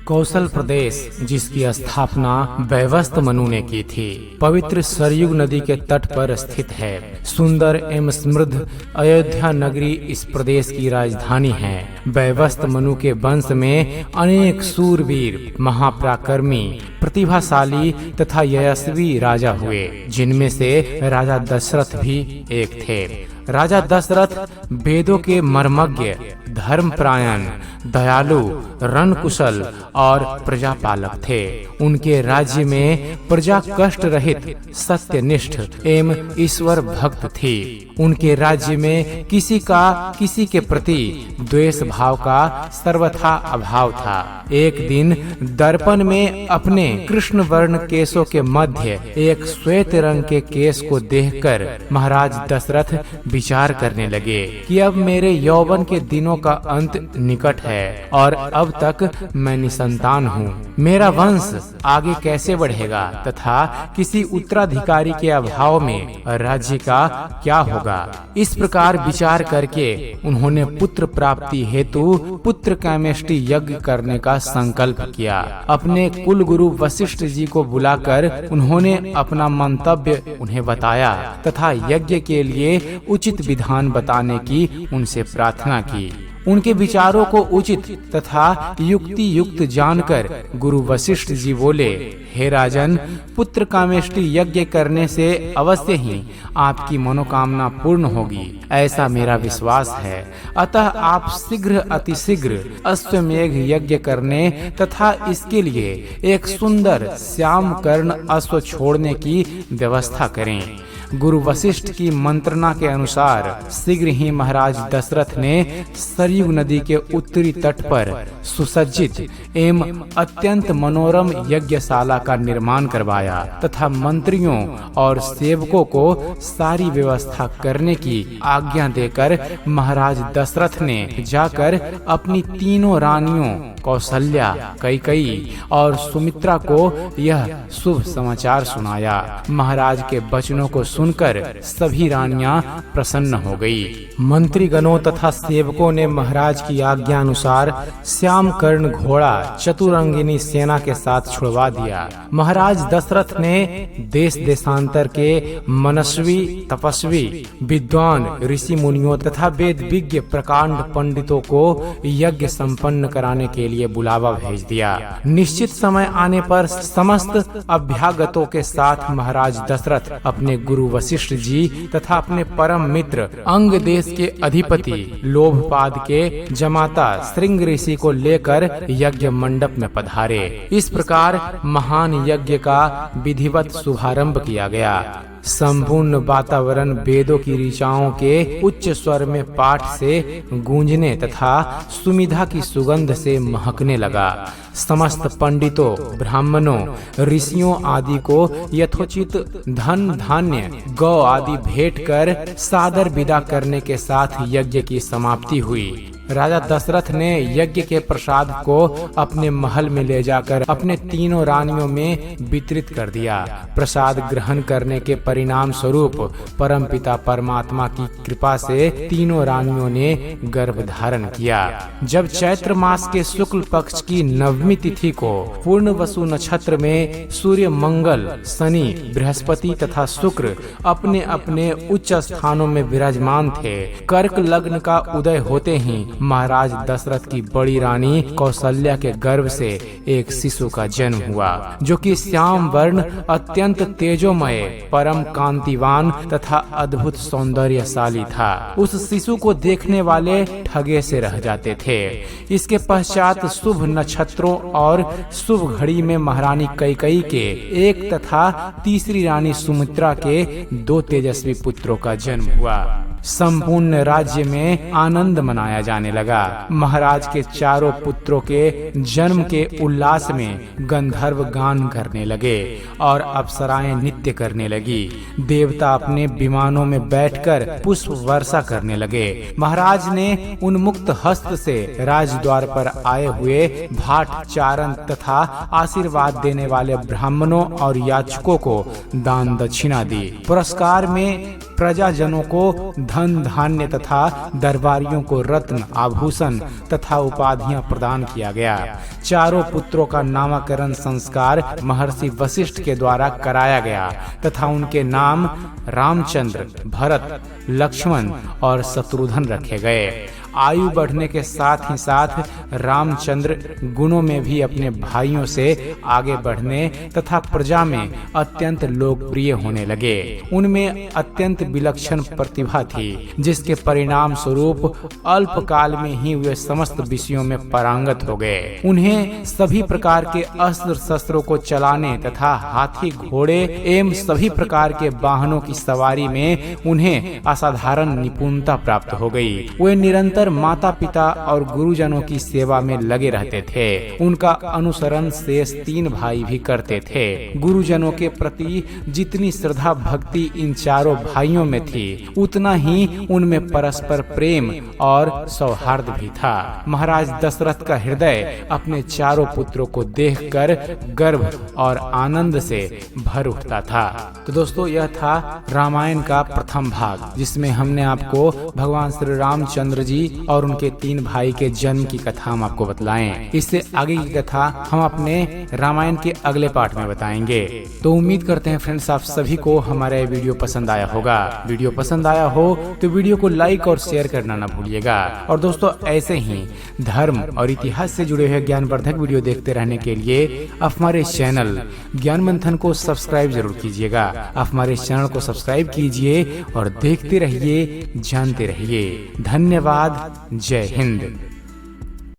कौशल प्रदेश, जिसकी स्थापना वैवस्वत मनु ने की थी, पवित्र सरयू नदी के तट पर स्थित है। सुंदर एवं समृद्ध अयोध्या नगरी इस प्रदेश की राजधानी है। वैवस्वत मनु के वंश में अनेक सूरवीर, महापराक्रमी, प्रतिभाशाली तथा यशस्वी राजा हुए, जिनमें से राजा दशरथ भी एक थे। राजा दशरथ वेदों के मर्मज्ञ, धर्मपरायण, दयालु, रणकुशल और प्रजापालक थे। उनके राज्य में प्रजा कष्ट रहित, सत्यनिष्ठ एवं ईश्वर भक्त थी। उनके राज्य में किसी के प्रति द्वेष भाव का सर्वथा अभाव था। एक दिन दर्पण में अपने कृष्ण वर्ण केशों के मध्य एक श्वेत रंग के केश को देखकर महाराज दशरथ विचार करने लगे कि अब मेरे यौवन के दिनों का अंत निकट है और अब तक मैं निसंतान हूँ। मेरा वंश आगे कैसे बढ़ेगा तथा किसी उत्तराधिकारी के अभाव में राज्य का क्या होगा। इस प्रकार विचार करके उन्होंने पुत्र प्राप्ति हेतु पुत्र कामेष्टि यज्ञ करने का संकल्प किया। अपने कुल गुरु वशिष्ठ जी को बुलाकर उन्होंने अपना मंतव्य उन्हें बताया तथा यज्ञ के लिए उचित विधान बताने की उनसे प्रार्थना की। उनके विचारों को उचित तथा युक्ति युक्त जानकर गुरु वशिष्ठ जी बोले, हे राजन, पुत्र कामेष्टि यज्ञ करने से अवश्य ही आपकी मनोकामना पूर्ण होगी, ऐसा मेरा विश्वास है। अतः आप शीघ्र अतिशीघ्र अश्वमेघ यज्ञ करने तथा इसके लिए एक सुंदर श्याम कर्ण अश्व छोड़ने की व्यवस्था करें। गुरु वशिष्ठ की मंत्रणा के अनुसार शीघ्र ही महाराज दशरथ ने सरयू नदी के उत्तरी तट पर सुसज्जित एवं अत्यंत मनोरम यज्ञशाला का निर्माण करवाया तथा मंत्रियों और सेवकों को सारी व्यवस्था करने की आज्ञा देकर महाराज दशरथ ने जाकर अपनी तीनों रानियों कौशल्या, कैकेयी और सुमित्रा को यह शुभ समाचार सुनाया। महाराज के वचनों को सुनकर सभी रानियां प्रसन्न हो गई। मंत्रीगणों तथा सेवकों ने महाराज की आज्ञा अनुसार श्याम कर्ण घोड़ा चतुरंगिनी सेना के साथ छुड़वा दिया। महाराज दशरथ ने देश देशांतर के मनस्वी, तपस्वी, विद्वान ऋषि मुनियों तथा वेद विज्ञ प्रकांड पंडितों को यज्ञ संपन्न कराने के लिए बुलावा भेज दिया। निश्चित समय आने पर समस्त अभ्यागतों के साथ महाराज दशरथ अपने गुरु वशिष्ठ जी तथा अपने परम मित्र अंग देश के अधिपति लोभपाद के जमाता श्रृंग ऋषि को लेकर यज्ञ मंडप में पधारे। इस प्रकार महान यज्ञ का विधिवत शुभारंभ किया गया। संपूर्ण वातावरण वेदों की ऋचाओं के उच्च स्वर में पाठ से गूंजने तथा सुमिधा की सुगंध से महकने लगा। समस्त पंडितों, ब्राह्मणों, ऋषियों आदि को यथोचित धन धान्य, गौ आदि भेंट कर सादर विदा करने के साथ यज्ञ की समाप्ति हुई। राजा दशरथ ने यज्ञ के प्रसाद को अपने महल में ले जाकर अपने तीनों रानियों में वितरित कर दिया। प्रसाद ग्रहण करने के परिणाम स्वरूप परमपिता परमात्मा की कृपा से तीनों रानियों ने गर्भ धारण किया। जब चैत्र मास के शुक्ल पक्ष की नवमी तिथि को पूर्ण वसु नक्षत्र में सूर्य, मंगल, शनि, बृहस्पति तथा शुक्र अपने अपने उच्च स्थानों में विराजमान थे, कर्क लग्न का उदय होते ही महाराज दशरथ की बड़ी रानी कौशल्या के गर्भ से एक शिशु का जन्म हुआ, जो कि श्याम वर्ण, अत्यंत तेजोमय, परम कांतिवान तथा अद्भुत सौंदर्यशाली था। उस शिशु को देखने वाले ठगे से रह जाते थे। इसके पश्चात शुभ नक्षत्रों और शुभ घड़ी में महारानी कैकेयी के एक तथा तीसरी रानी सुमित्रा के 2 तेजस्वी पुत्रों का जन्म हुआ। संपूर्ण राज्य में आनंद मनाया जाने लगा। महाराज के चारों पुत्रों के जन्म के उल्लास में गंधर्व गान करने लगे और अप्सराएं नृत्य करने लगी। देवता अपने विमानों में बैठकर पुष्प वर्षा करने लगे। महाराज ने उन्मुक्त हस्त से राजद्वार पर आए हुए भाट चारण तथा आशीर्वाद देने वाले ब्राह्मणों और याचकों को दान दक्षिणा दी। पुरस्कार में प्रजाजनों को धन धान्य तथा दरबारियों को रत्न आभूषण तथा उपाधियां प्रदान किया गया। चारों पुत्रों का नामकरण संस्कार महर्षि वशिष्ठ के द्वारा कराया गया तथा उनके नाम रामचंद्र, भरत, लक्ष्मण और शत्रुघ्न रखे गए। आयु बढ़ने के साथ ही साथ रामचंद्र गुणों में भी अपने भाइयों से आगे बढ़ने तथा प्रजा में अत्यंत लोकप्रिय होने लगे। उनमें अत्यंत विलक्षण प्रतिभा थी, जिसके परिणाम स्वरूप अल्प काल में ही वे समस्त विषयों में पारंगत हो गए। उन्हें सभी प्रकार के अस्त्र शस्त्रों को चलाने तथा हाथी, घोड़े एवं सभी प्रकार के वाहनों की सवारी में उन्हें असाधारण निपुणता प्राप्त हो गई। वे निरंतर माता पिता और गुरुजनों की सेवा में लगे रहते थे। उनका अनुसरण शेष 3 भाई भी करते थे। गुरुजनों के प्रति जितनी श्रद्धा भक्ति इन चारों भाइयों में थी, उतना ही उनमें परस्पर प्रेम और सौहार्द भी था। महाराज दशरथ का हृदय अपने चारों पुत्रों को देखकर गर्व और आनंद से भर उठता था। तो दोस्तों, यह था रामायण का प्रथम भाग, जिसमें हमने आपको भगवान श्री रामचंद्र जी और उनके 3 भाई के जन्म की कथा हम आपको बतलाएं। इससे आगे की कथा हम अपने रामायण के अगले पार्ट में बताएंगे। तो उम्मीद करते हैं फ्रेंड्स, आप सभी को हमारा ये वीडियो पसंद आया होगा। वीडियो पसंद आया हो तो वीडियो को लाइक और शेयर करना ना भूलिएगा। और दोस्तों, ऐसे ही धर्म और इतिहास से जुड़े हुए ज्ञानवर्धक वीडियो देखते रहने के लिए आप हमारे चैनल ज्ञान मंथन को सब्सक्राइब जरूर कीजिएगा। आप हमारे चैनल को सब्सक्राइब कीजिए और देखते रहिए, जानते रहिए। धन्यवाद। जय हिंद।